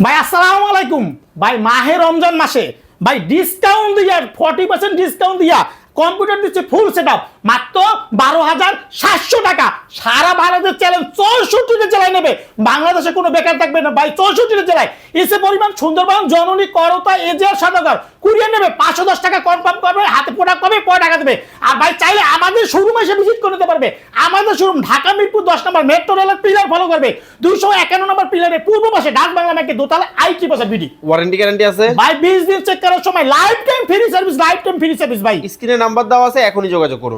ভাই আসসালামু আলাইকুম ভাই, মাহে রমজান মাসে ভাই ডিসকাউন্ট দিয়া 40% ডিসকাউন্ট দিয়া কম্পিউটার দিচ্ছে ফুল সেটআপ মাত্র 12,700 টাকা। সারা ভারতের চ্যালেঞ্জ 64টা জেলায় নেবে, বাংলাদেশে কোনো বেকার থাকবে না ভাই। 64টা জেলায় এসে পরিমাণ সুন্দরবন, জননী, করতা, এজিআর, সাদাগর কুরিয়ার নেবে। 510 টাকা কনফার্ম করবে, হাতে প্রোডাক্ট পাবে, পরে টাকা দেবে। আর ভাই চাইলে আমাদের শোরুম এসে ভিজিট করে নিতে পারবে। আমাদের শোরুম ঢাকা মিরপুর 10 নম্বর মেট্রো রেলের পিলার ফলো করবে, 251 নম্বর পিলারের পূর্ব পাশে ডাক বাংলা ব্যাংকের দোতলা আইটি পাশে বিডি। ওয়ারেন্টি গ্যারান্টি আছে ভাই 20 দিন চেক করার সময় life time free service, life time free service ভাই। স্ক্রিনে নাম্বার দেওয়া আছে, এখনই যোগাযোগ করুন।